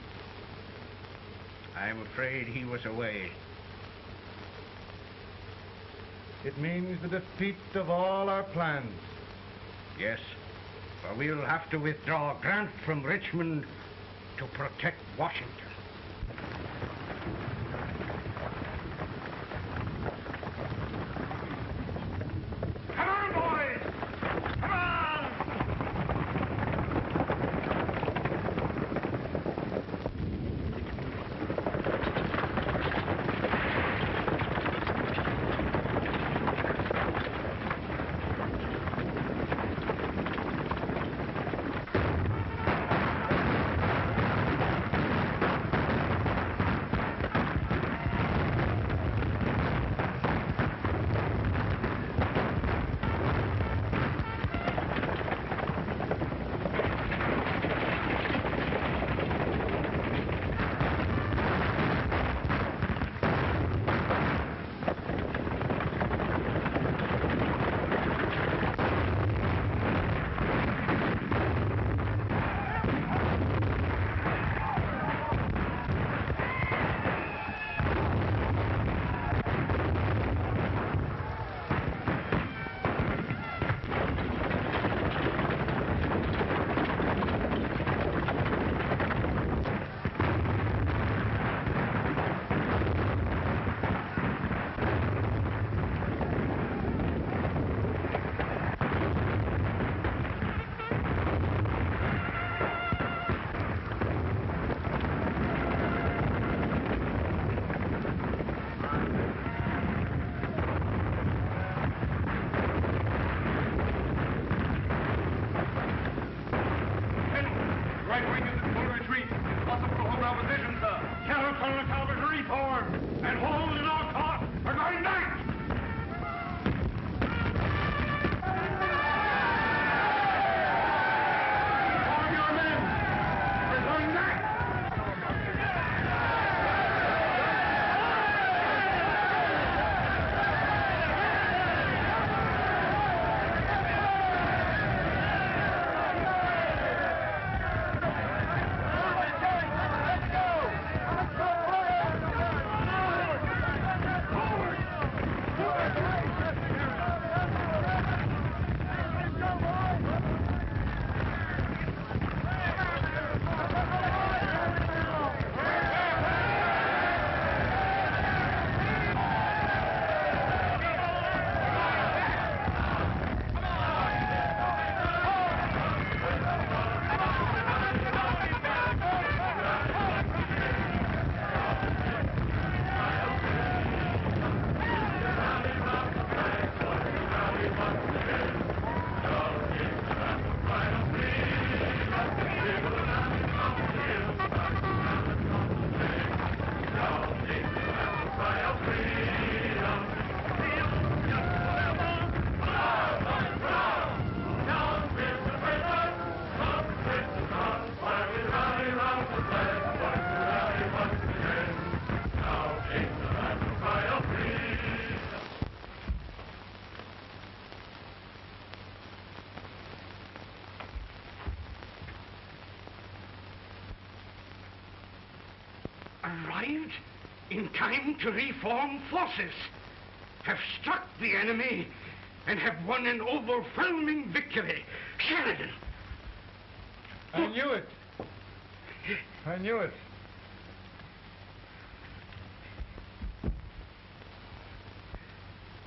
I'm afraid he was away. It means the defeat of all our plans. Yes, for we'll have to withdraw Grant from Richmond to protect Washington. Come on, boys! Come on! Arrived in time to reform forces, have struck the enemy, and have won an overwhelming victory. Sheridan! I knew it. I knew it.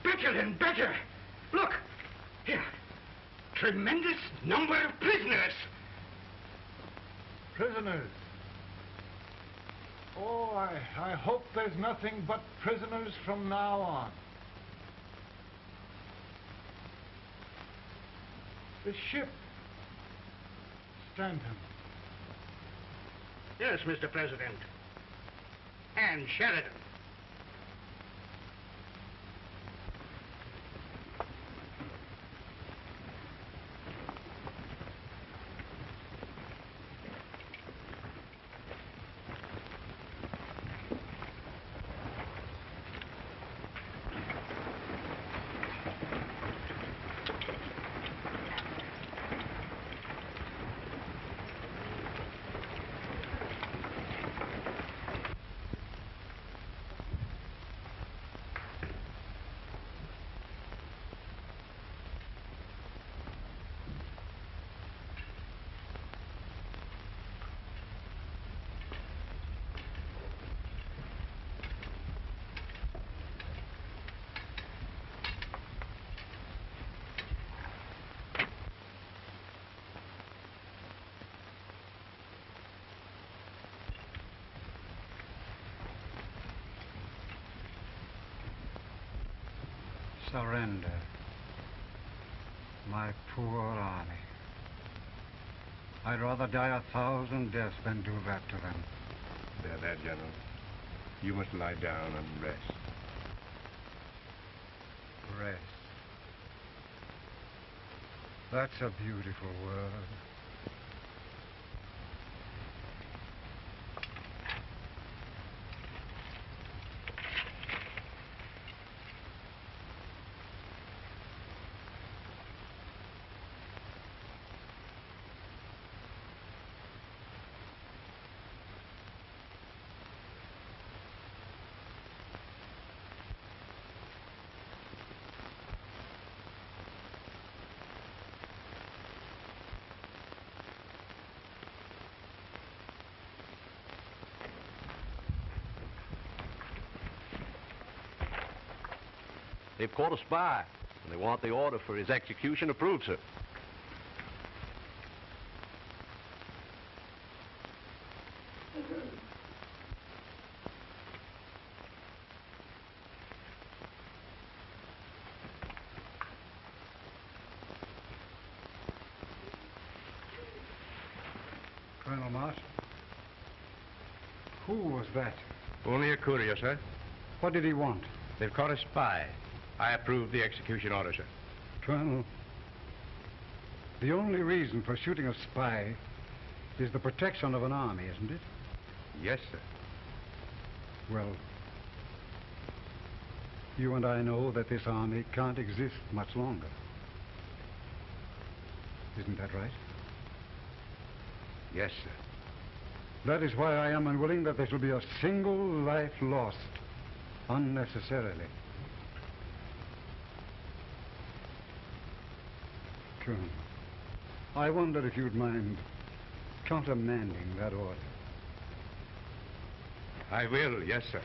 Better and better. Look, here. Tremendous number of prisoners. Prisoners? Oh, I hope there's nothing but prisoners from now on. The ship. Stanton. Yes, Mr. President. And Sheridan. Surrender. My poor army. I'd rather die 1,000 deaths than do that to them. There, General. You must lie down and rest. Rest. That's a beautiful word. They've caught a spy, and they want the order for his execution approved, sir. Colonel Marsh? Who was that? Only a courier, sir. What did he want? They've caught a spy. I approve the execution order, sir. Colonel, the only reason for shooting a spy is the protection of an army, isn't it? Yes, sir. Well, you and I know that this army can't exist much longer. Isn't that right? Yes, sir. That is why I am unwilling that there shall be a single life lost unnecessarily. Colonel, I wonder if you'd mind countermanding that order. I will, yes, sir.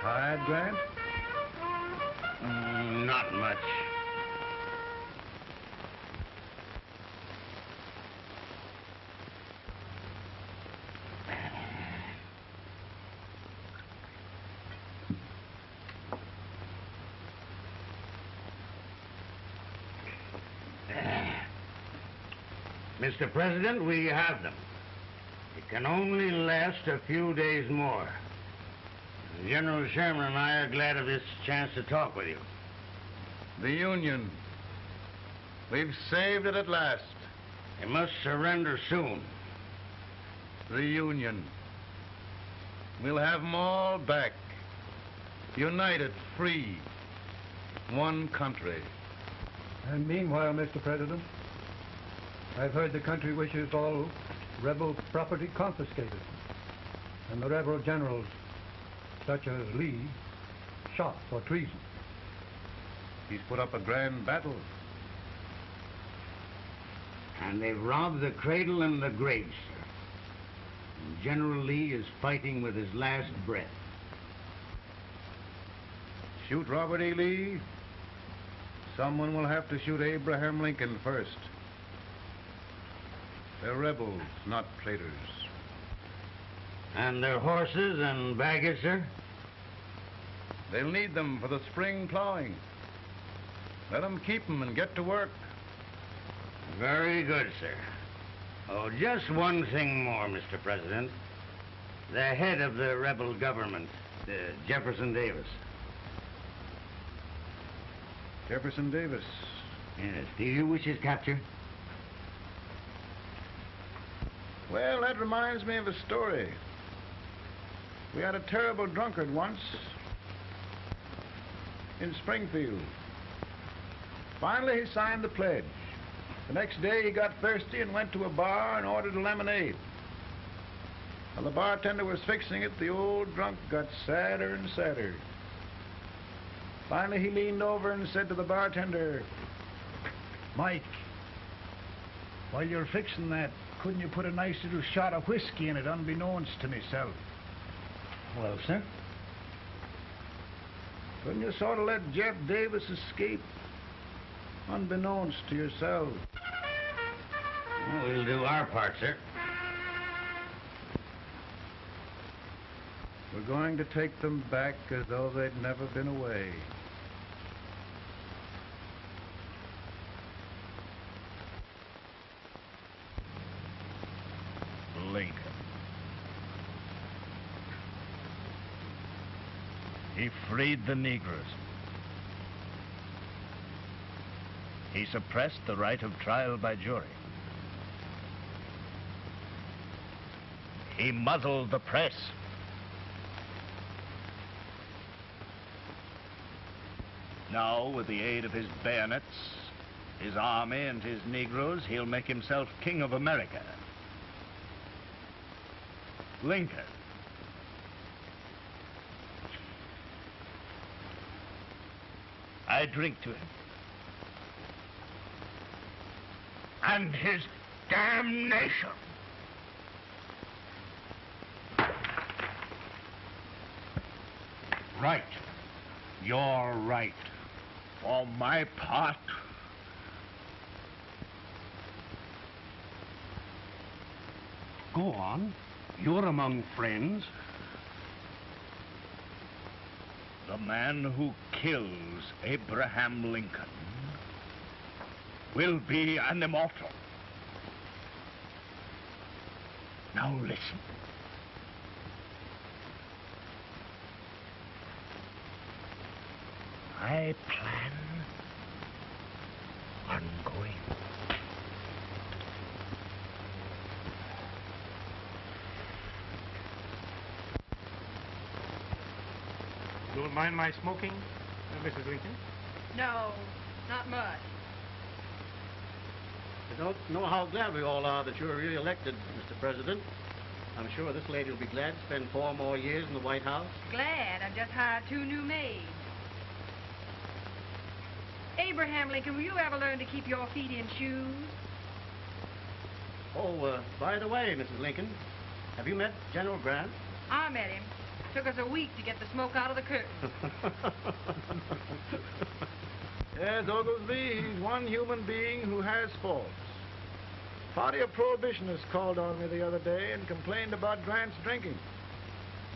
Tired, Grant? Not much. Mr. President, we have them. It can only last a few days more. General Sherman and I are glad of this chance to talk with you. The Union. We've saved it at last. You must surrender soon. The Union. We'll have them all back. United, free. One country. And meanwhile, Mr. President, I've heard the country wishes all rebel property confiscated. And the rebel generals, such as Lee, shot for treason. He's put up a grand battle. And they've robbed the cradle and the grave, sir. And General Lee is fighting with his last breath. Shoot Robert E. Lee? Someone will have to shoot Abraham Lincoln first. They're rebels, not traitors. And their horses and baggage, sir? They'll need them for the spring plowing. Let them keep them and get to work. Very good, sir. Oh, just one thing more, Mr. President. The head of the rebel government, Jefferson Davis. Jefferson Davis? Yes. Do you wish his capture? Well, that reminds me of a story. We had a terrible drunkard once in Springfield. Finally, he signed the pledge. The next day he got thirsty and went to a bar and ordered a lemonade. While the bartender was fixing it, the old drunk got sadder and sadder. Finally he leaned over and said to the bartender, "Mike, while you're fixing that, couldn't you put a nice little shot of whiskey in it unbeknownst to myself?" Well, sir? Couldn't you sort of let Jeff Davis escape unbeknownst to yourself? Well, we'll do our part, sir. We're going to take them back as though they'd never been away. Lincoln. He freed the Negroes. He suppressed the right of trial by jury. He muzzled the press. Now, with the aid of his bayonets, his army, and his Negroes, he'll make himself king of America. Lincoln. I drink to him. And his damnation. Right. You're right. For my part, Go on. You're among friends. the man who kills Abraham Lincoln will be an immortal. Now listen. I plan on going. Don't mind my smoking, Mrs. Lincoln? No, not much. I don't know how glad we all are that you're re-elected, Mr. President. I'm sure this lady will be glad to spend 4 more years in the White House. Glad. I've just hired 2 new maids. Abraham Lincoln, will you ever learn to keep your feet in shoes? Oh, by the way, Mrs. Lincoln, have you met General Grant? I met him. Took us a week to get the smoke out of the curtain. Yes, Oglesby, he's one human being who has faults. A party of prohibitionists called on me the other day and complained about Grant's drinking.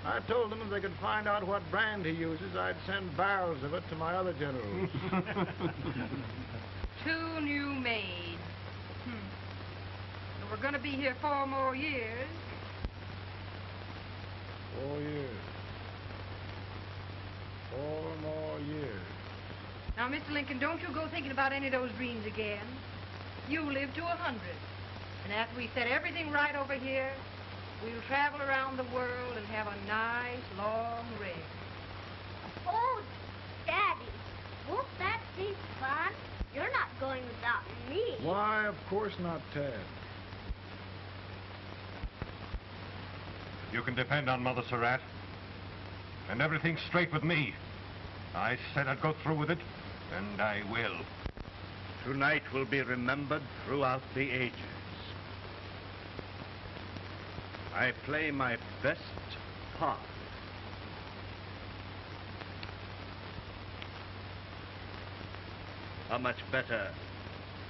I told them if they could find out what brand he uses, I'd send barrels of it to my other generals. 2 new maids. And we're going to be here 4 more years. 4 years. 4 more years. Now, Mr. Lincoln, don't you go thinking about any of those dreams again. You live to 100. And after we set everything right over here, we'll travel around the world and have a nice, long rest. Oh, Daddy, won't that be fun? You're not going without me. Why, of course not, Tad. You can depend on Mother Surratt. And everything's straight with me. I said I'd go through with it, and I will. Tonight will be remembered throughout the ages. I play my best part. How much better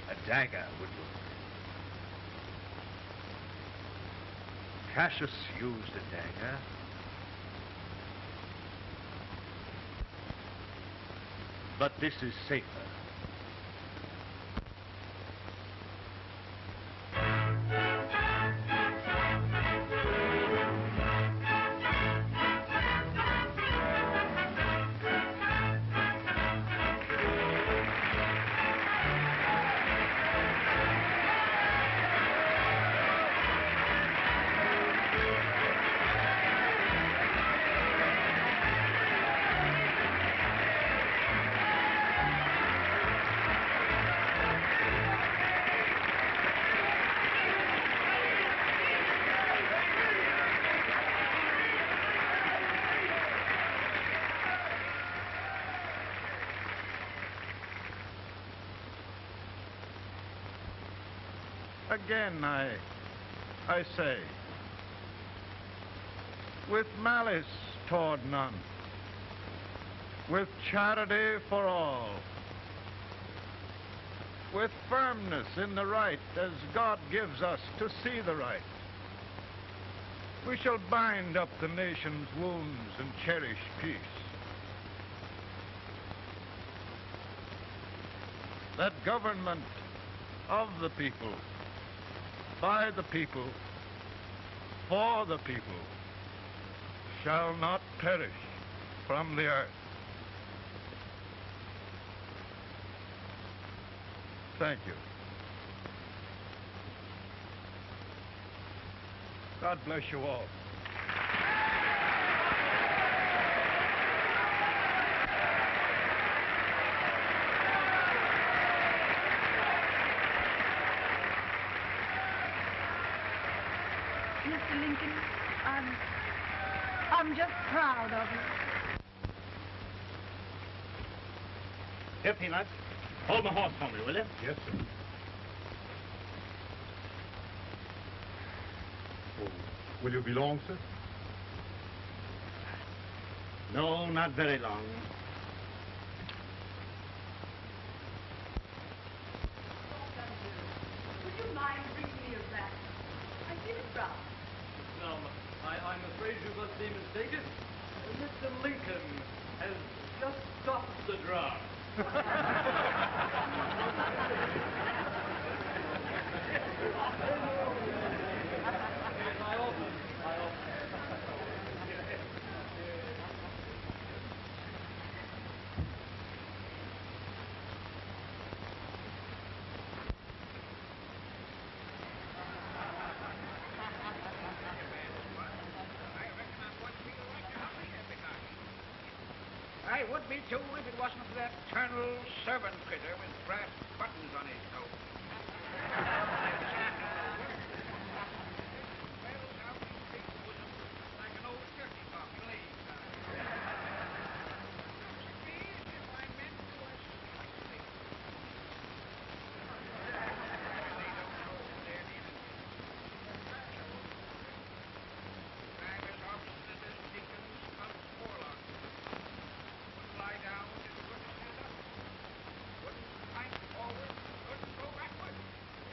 a dagger would look. Cassius used a dagger. But this is safer. Again, I say, with malice toward none, with charity for all, with firmness in the right as God gives us to see the right, we shall bind up the nation's wounds and cherish peace. That government of the people, by the people, for the people, shall not perish from the earth. Thank you. God bless you all. Mr. Lincoln, I'm just proud of you. Here, Peanuts. Hold my horse for me, will you? Yes, sir. Oh, will you be long, sir? No, not very long. Would you mind bringing me a rat? I feel it rough. Now, I'm afraid you must be mistaken. Mr. Lincoln has just stopped the draft. I would be too if it wasn't for that eternal servant critter with brass buttons on